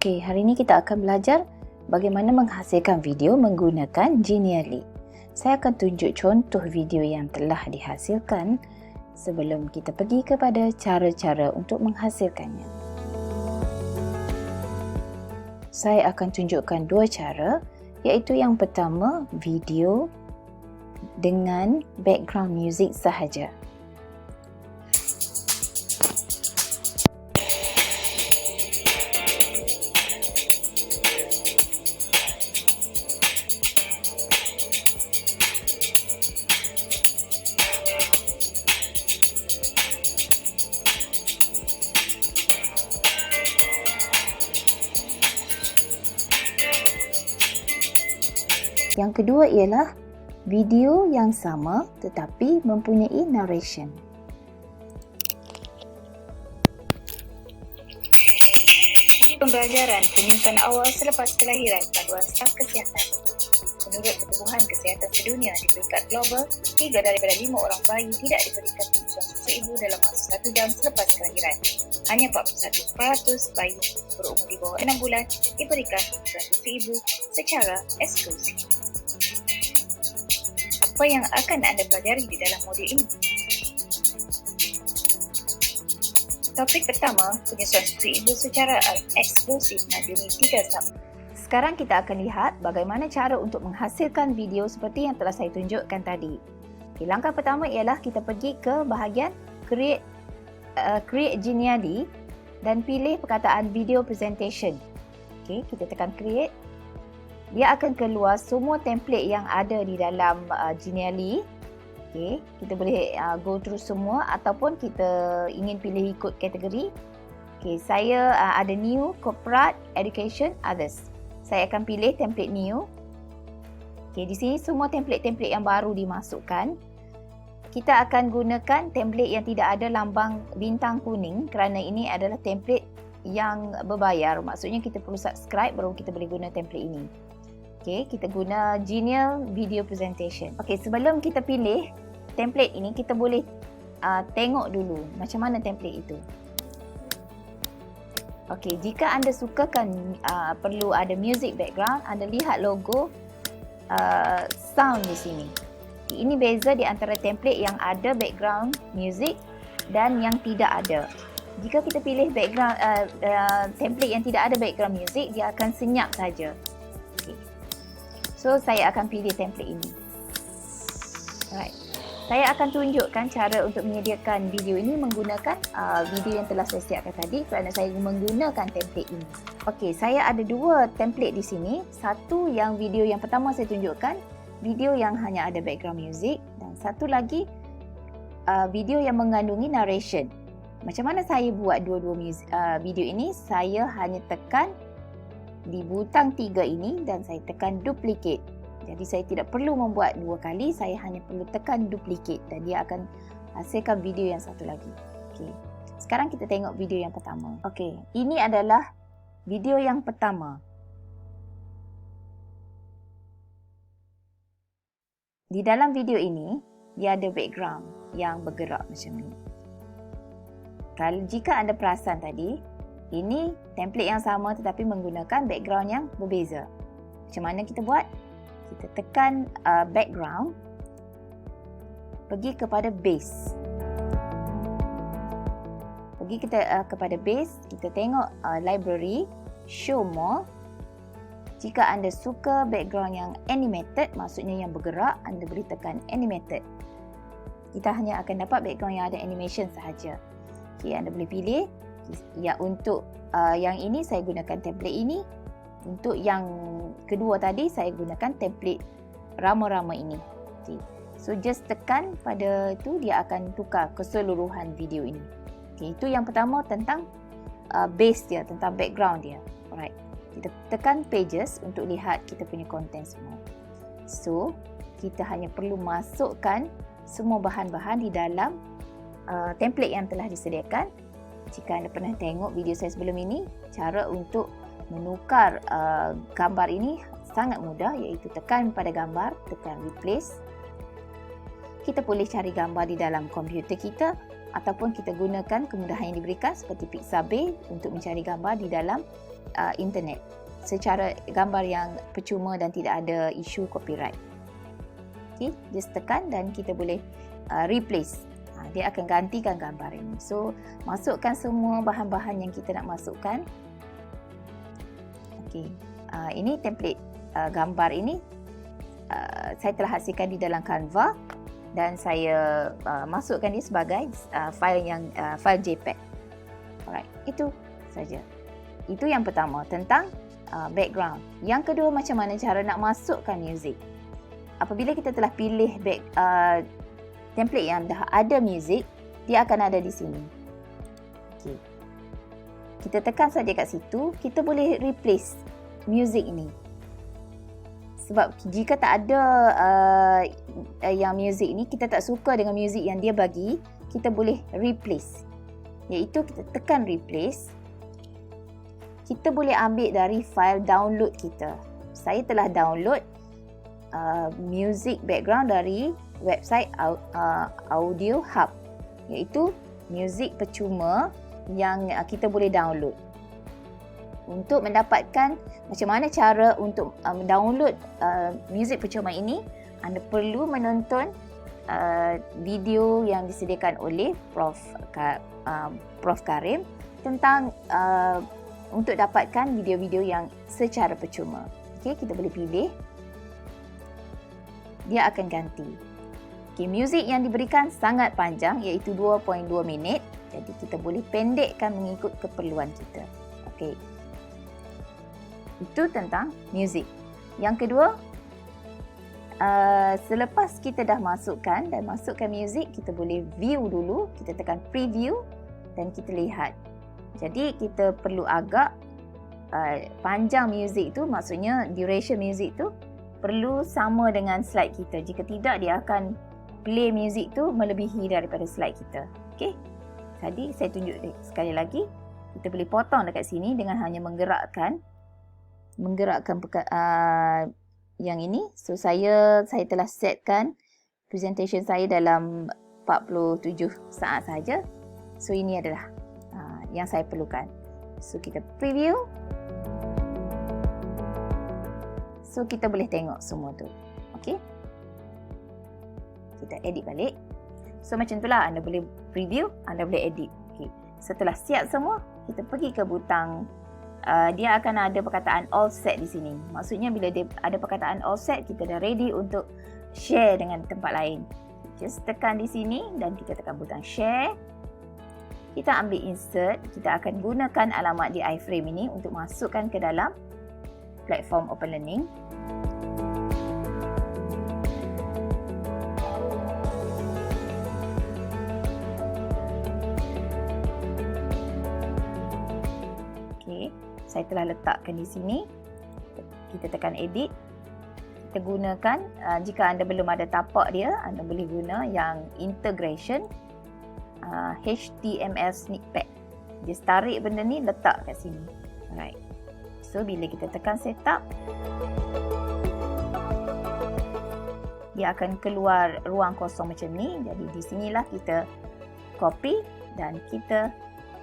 Okey, hari ini kita akan belajar bagaimana menghasilkan video menggunakan Genially. Saya akan tunjuk contoh video yang telah dihasilkan sebelum kita pergi kepada cara-cara untuk menghasilkannya. Saya akan tunjukkan dua cara, iaitu yang pertama video dengan background music sahaja. Yang kedua ialah video yang sama tetapi mempunyai narration. Pembelajaran penyuntikan awal selepas kelahiran panduan staf kesihatan. Menurut Pertubuhan Kesihatan Sedunia di peringkat global, 3 daripada 5 orang bayi tidak diberikan penyusuan susu ibu dalam masa 1 jam selepas kelahiran. Hanya 41% bayi berumur di bawah 6 bulan diberikan penyusuan susu ibu secara eksklusif. Apa yang akan anda pelajari di dalam modul ini? Topik pertama, penyusuan susu ibu secara eksklusif mengandungi 3 sub. Sekarang kita akan lihat bagaimana cara untuk menghasilkan video seperti yang telah saya tunjukkan tadi. Okay, langkah pertama ialah kita pergi ke bahagian Create Genially dan pilih perkataan Video Presentation. Okay, kita tekan Create. Dia akan keluar semua template yang ada di dalam Genially. Okay, kita boleh go through semua ataupun kita ingin pilih ikut kategori. Okay, saya ada New, Corporate, Education, Others. Saya akan pilih template New. Okay, di sini semua template-template yang baru dimasukkan. Kita akan gunakan template yang tidak ada lambang bintang kuning kerana ini adalah template yang berbayar. Maksudnya kita perlu subscribe baru kita boleh guna template ini. Okay, kita guna Genial Video Presentation. Okay, sebelum kita pilih template ini, kita boleh tengok dulu macam mana template itu. Okey, jika anda sukakan perlu ada music background, anda lihat logo sound di sini. Ini beza di antara template yang ada background music dan yang tidak ada. Jika kita pilih background template yang tidak ada background music, dia akan senyap saja. Okay. So saya akan pilih template ini. Alright. Saya akan tunjukkan cara untuk menyediakan video ini menggunakan video yang telah saya siapkan tadi kerana saya menggunakan template ini. Okey, saya ada dua template di sini. Satu yang video yang pertama saya tunjukkan, video yang hanya ada background music, dan satu lagi video yang mengandungi narration. Macam mana saya buat dua-dua video ini? Saya hanya tekan di butang 3 ini dan saya tekan duplicate. Jadi saya tidak perlu membuat 2 kali, saya hanya perlu tekan duplicate dan dia akan hasilkan video yang satu lagi. Okey. Sekarang kita tengok video yang pertama. Okey, ini adalah video yang pertama. Di dalam video ini, dia ada background yang bergerak macam ni. Kalau jika anda perasan tadi, ini template yang sama tetapi menggunakan background yang berbeza. Macam mana kita buat? Kita tekan background, pergi kepada base. Pergi kita kepada base, kita tengok library, show more. Jika anda suka background yang animated, maksudnya yang bergerak, anda boleh tekan animated. Kita hanya akan dapat background yang ada animation sahaja. Okay, anda boleh pilih. Ya, untuk yang ini saya gunakan template ini. Untuk yang kedua tadi, saya gunakan template rama-rama ini. Okay. So, just tekan pada itu, dia akan tukar keseluruhan video ini. Okay, itu yang pertama tentang base dia, tentang background dia. Alright. Kita tekan pages untuk lihat kita punya content semua. So, kita hanya perlu masukkan semua bahan-bahan di dalam template yang telah disediakan. Jika anda pernah tengok video saya sebelum ini, cara untuk menukar gambar ini sangat mudah, iaitu tekan pada gambar, tekan replace. Kita boleh cari gambar di dalam komputer kita ataupun kita gunakan kemudahan yang diberikan seperti Pixabay untuk mencari gambar di dalam internet secara gambar yang percuma dan tidak ada isu copyright. Okay, just tekan dan kita boleh replace. Dia akan gantikan gambar ini. So, masukkan semua bahan-bahan yang kita nak masukkan. Okay, ini template gambar ini saya telah hasilkan di dalam Canva dan saya masukkan dia sebagai file JPEG. Alright, itu saja. Itu yang pertama tentang background. Yang kedua, macam mana cara nak masukkan music. Apabila kita telah pilih template yang dah ada music, dia akan ada di sini. Okay. Kita tekan saja kat situ, kita boleh replace music ini. Sebab jika tak ada yang music ni, kita tak suka dengan music yang dia bagi, kita boleh replace. Iaitu kita tekan replace. Kita boleh ambil dari file download kita. Saya telah download music background dari website Audio Hub, iaitu muzik percuma yang kita boleh download. Untuk mendapatkan macam mana cara untuk download muzik percuma ini, anda perlu menonton video yang disediakan oleh Prof Karim tentang untuk dapatkan video-video yang secara percuma. Okey, kita boleh pilih. Dia akan ganti. Okey, muzik yang diberikan sangat panjang iaitu 2.2 minit. Jadi kita boleh pendekkan mengikut keperluan kita. Okey. Itu tentang muzik. Yang kedua, selepas kita dah masukkan muzik, kita boleh view dulu. Kita tekan preview dan kita lihat. Jadi kita perlu agak panjang muzik tu, maksudnya duration muzik tu perlu sama dengan slide kita. Jika tidak, dia akan play muzik tu melebihi daripada slide kita. Okey. Tadi saya tunjuk sekali lagi. Kita boleh potong dekat sini dengan hanya menggerakkan yang ini. So saya telah setkan presentation saya dalam 47 saat saja. So ini adalah yang saya perlukan. So kita preview. So kita boleh tengok semua tu. Okey. Kita edit balik. So macam itulah, anda boleh preview, anda boleh edit. Okey. Setelah siap semua, kita pergi ke butang. Dia akan ada perkataan all set di sini. Maksudnya bila dia ada perkataan all set, kita dah ready untuk share dengan tempat lain. Just tekan di sini dan kita tekan butang share. Kita ambil insert. Kita akan gunakan alamat di iframe ini untuk masukkan ke dalam platform Open Learning. Okey, saya telah letakkan di sini. Kita tekan edit. Kita gunakan, jika anda belum ada tapak dia, anda boleh guna yang integration HTML snippet. Dia tarik benda ni, letak kat sini. Alright. So bila kita tekan setup, dia akan keluar ruang kosong macam ni. Jadi di sinilah kita copy dan kita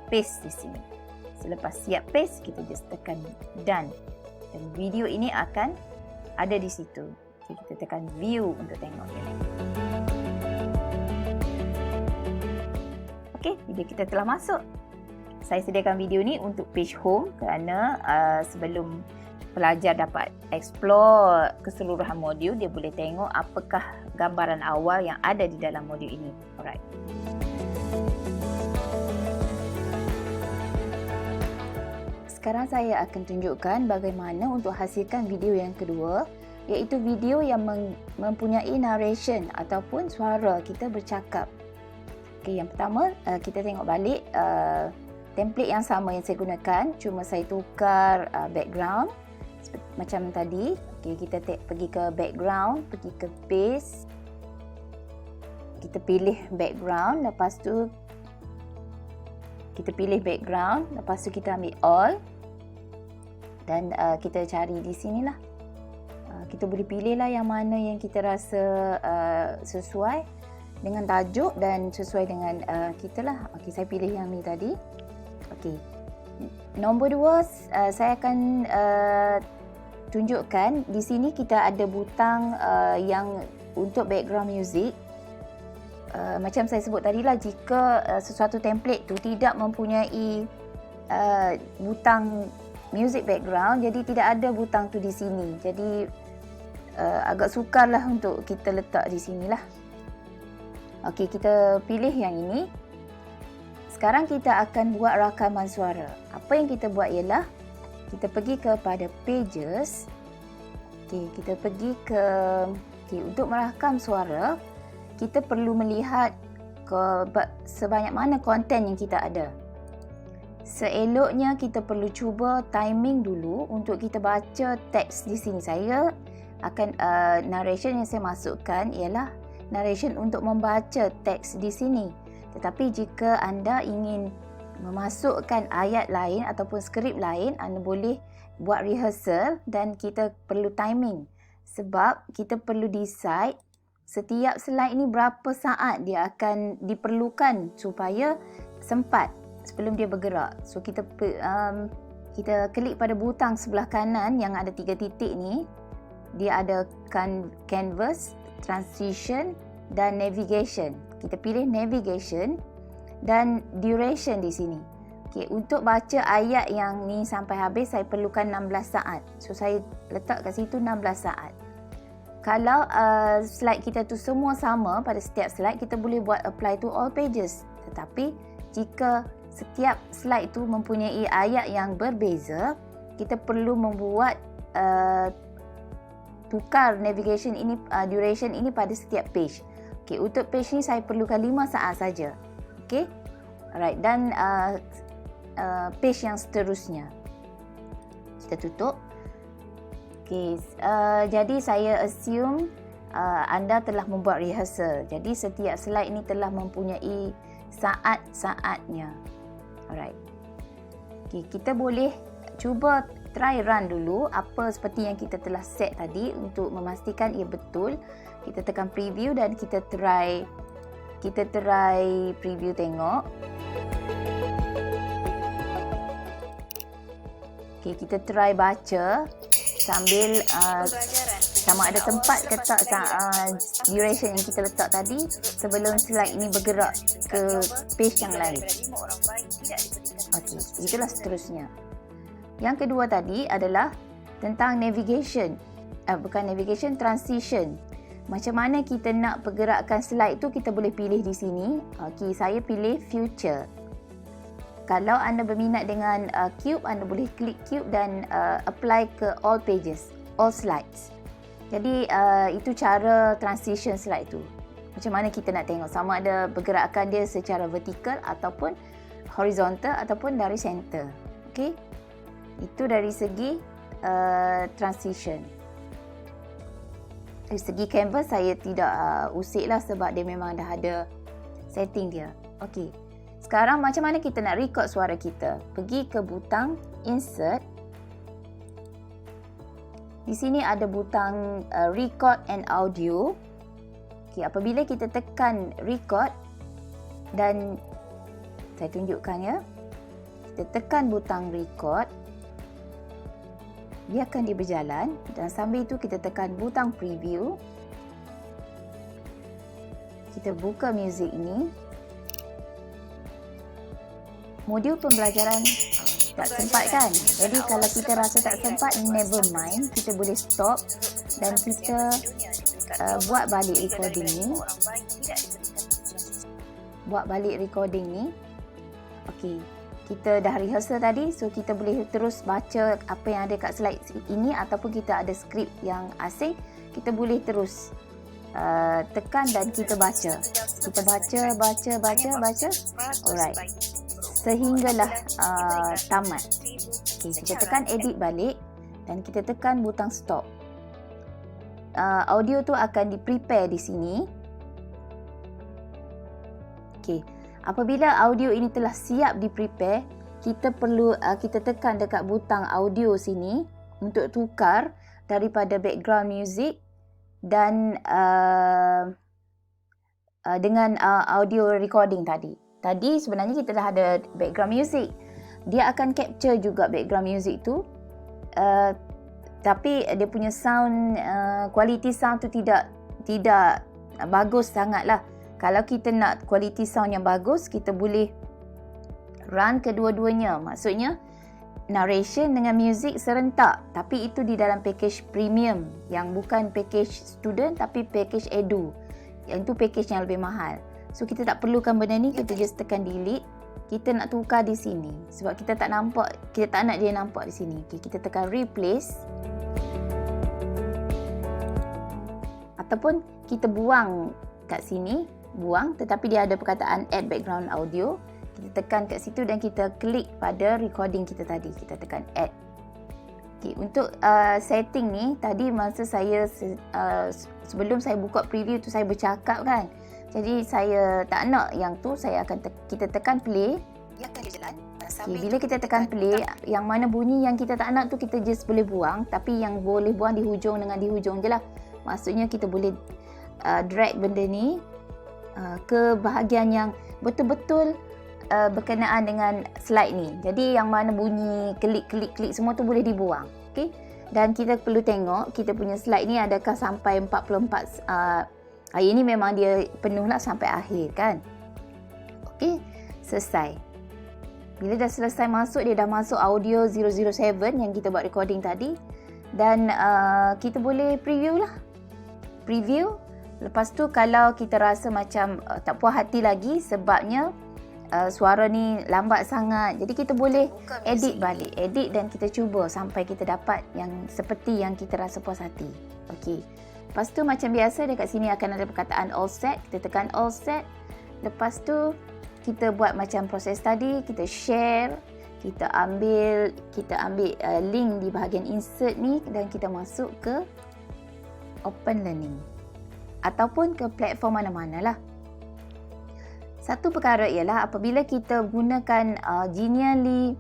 paste di sini. Selepas siap paste, kita just tekan done. Dan video ini akan ada di situ. Okay, kita tekan view untuk tengok dia. Okey, video kita telah masuk. Saya sediakan video ni untuk page home kerana sebelum pelajar dapat explore keseluruhan modul, dia boleh tengok apakah gambaran awal yang ada di dalam modul ini. Alright. Sekarang saya akan tunjukkan bagaimana untuk hasilkan video yang kedua, iaitu video yang mempunyai narration ataupun suara kita bercakap. Okay, yang pertama, kita tengok balik template yang sama yang saya gunakan, cuma saya tukar background macam tadi. Okay, kita pergi ke background, pergi ke paste. Kita pilih background, lepas tu kita pilih background, lepas tu kita ambil all dan kita cari di sinilah. Kita boleh pilih lah yang mana yang kita rasa sesuai dengan tajuk dan sesuai dengan kita lah. Okey, saya pilih yang ni tadi. Okey. Nombor 2, saya akan tunjukkan di sini kita ada butang yang untuk background music. Macam saya sebut tadilah, jika sesuatu template tu tidak mempunyai butang music background, jadi tidak ada butang tu di sini. Jadi agak sukarlah untuk kita letak di sinilah. Okey, kita pilih yang ini. Sekarang kita akan buat rakaman suara. Apa yang kita buat ialah kita pergi kepada pages. Okey, kita pergi ke untuk merakam suara, kita perlu melihat sebanyak mana konten yang kita ada. Seeloknya kita perlu cuba timing dulu untuk kita baca teks di sini. Saya akan narration yang saya masukkan ialah narration untuk membaca teks di sini. Tetapi jika anda ingin memasukkan ayat lain ataupun skrip lain, anda boleh buat rehearsal dan kita perlu timing. Sebab kita perlu decide setiap slide ini berapa saat dia akan diperlukan supaya sempat sebelum dia bergerak. So kita klik pada butang sebelah kanan yang ada 3 titik ni. Dia ada canvas, transition dan navigation. Kita pilih navigation dan duration di sini. Okey, untuk baca ayat yang ni sampai habis saya perlukan 16 saat. So saya letak kat situ 16 saat. Kalau slide kita tu semua sama pada setiap slide, kita boleh buat apply to all pages. Tetapi jika setiap slide tu mempunyai ayat yang berbeza, kita perlu membuat tukar navigation ini, duration ini pada setiap page. Okey, untuk page ni saya perlukan 5 saat saja. Okey. Alright, dan page yang seterusnya. Kita tutup. Okey, jadi saya assume anda telah membuat rehearsal. Jadi setiap slide ini telah mempunyai saat-saatnya. Alright. Okey, kita boleh cuba try run dulu apa seperti yang kita telah set tadi untuk memastikan ia betul. Kita tekan preview dan kita try preview tengok. Okey, kita try baca sambil sama ada sempat ke tak duration yang kita letak tadi sebelum slide ini bergerak ke page yang lain. Okey, itulah seterusnya. Yang kedua tadi adalah tentang navigation. Bukan navigation, transition. Macam mana kita nak pergerakan slide tu, kita boleh pilih di sini. Okey, saya pilih future. Kalau anda berminat dengan cube, anda boleh klik cube dan apply ke all pages, all slides. Jadi itu cara transition slide tu. Macam mana kita nak tengok sama ada pergerakan dia secara vertikal ataupun horizontal ataupun dari center. Okey. Itu dari segi transition. Dari segi canvas saya tidak usiklah sebab dia memang dah ada setting dia. Okey. Sekarang macam mana kita nak record suara kita? Pergi ke butang insert. Di sini ada butang record and audio. Okey, apabila kita tekan record dan saya tunjukkan ya. Kita tekan butang record, dia akan dia berjalan dan sambil itu kita tekan butang preview. Kita buka muzik ini. Modul pembelajaran tak sempat kan? Jadi kalau kita rasa tak sempat, never mind. Kita boleh stop dan kita buat balik recording ni. Buat balik recording ni. Okey. Kita dah rehearsal tadi, so kita boleh terus baca apa yang ada kat slide ini ataupun kita ada skrip yang asing, kita boleh terus tekan dan kita baca. Kita baca. Alright. Sehinggalah tamat. Okay, kita tekan edit balik dan kita tekan butang stop. Audio tu akan di-prepare di sini. Okay. Apabila audio ini telah siap di-prepare, kita perlu kita tekan dekat butang audio sini untuk tukar daripada background music dan dengan audio recording tadi. Tadi sebenarnya kita dah ada background music. dia akan capture juga background music tu, tapi dia punya sound, quality sound tu tidak bagus sangat lah. Kalau kita nak quality sound yang bagus, kita boleh run kedua-duanya. Maksudnya narration dengan music serentak, tapi itu di dalam package premium yang bukan package student tapi package edu. Yang itu package yang lebih mahal. So kita tak perlukan benda ni, kita just tekan delete. Kita nak tukar di sini sebab kita tak nak dia nampak di sini. Okay, kita tekan replace. Ataupun kita buang kat sini, buang, tetapi dia ada perkataan add background audio. Kita tekan kat situ dan kita klik pada recording kita tadi. Kita tekan add. Okay, untuk setting ni, tadi masa saya sebelum saya buka preview tu saya bercakap kan. Jadi saya tak nak yang tu, saya akan kita tekan play. Dia akan jalan. Okay, bila kita tekan play, yang mana bunyi yang kita tak nak tu kita just boleh buang, tapi yang boleh buang di hujung dengan di hujung je lah. Maksudnya kita boleh drag benda ni ke bahagian yang betul-betul berkenaan dengan slide ni. Jadi yang mana bunyi klik semua tu boleh dibuang. Okay? Dan kita perlu tengok kita punya slide ni adakah sampai 44. Hari ni memang dia penuh lah sampai akhir kan. Okay, selesai. Bila dah selesai masuk, dia dah masuk audio 007 yang kita buat recording tadi. Dan kita boleh preview lah. Preview. Lepas tu kalau kita rasa macam tak puas hati lagi sebabnya suara ni lambat sangat, jadi kita boleh edit balik. Edit dan kita cuba sampai kita dapat yang seperti yang kita rasa puas hati. Okey. Lepas tu macam biasa dekat sini akan ada perkataan all set. Kita tekan all set. Lepas tu kita buat macam proses tadi, kita share, kita ambil link di bahagian insert ni dan kita masuk ke Open Learning ataupun ke platform mana-mana lah. Satu perkara ialah apabila kita gunakan Genially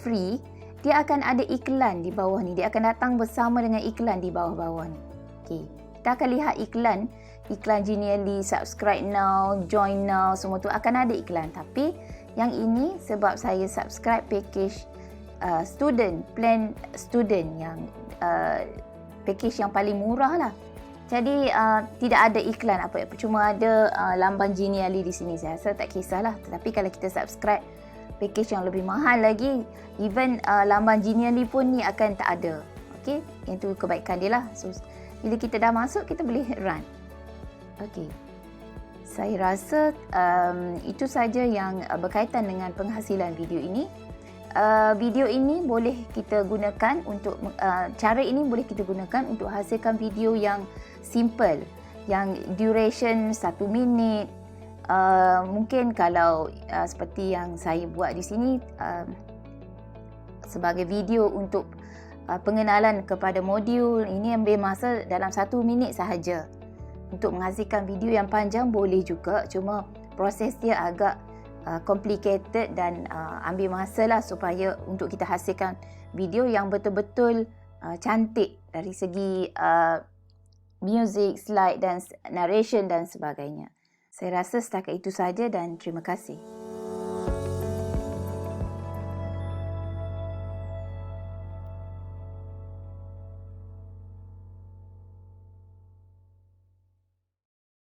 free, dia akan ada iklan di bawah ni. Dia akan datang bersama dengan iklan di bawah-bawah ni. Okay. Kita akan lihat iklan Genially, subscribe now, join now, semua tu akan ada iklan. Tapi yang ini sebab saya subscribe package plan student yang package yang paling murah lah. Jadi tidak ada iklan apa-apa, cuma ada lambang Genially di sini. Saya rasa tak kisahlah. Tetapi kalau kita subscribe package yang lebih mahal lagi, even lambang Genially pun ni akan tak ada. Okey, yang tu kebaikan dia lah. So bila kita dah masuk, kita boleh run. Okey. Saya rasa itu saja yang berkaitan dengan penghasilan video ini. Video ini boleh kita gunakan untuk cara ini boleh kita gunakan untuk hasilkan video yang simple, yang duration 1 minit. Mungkin kalau seperti yang saya buat di sini sebagai video untuk pengenalan kepada modul, ini ambil masa dalam 1 minit sahaja. Untuk menghasilkan video yang panjang boleh juga, cuma proses dia agak complicated dan ambil masa lah supaya untuk kita hasilkan video yang betul-betul cantik dari segi music, slide dan narration dan sebagainya. Saya rasa setakat itu saja dan terima kasih.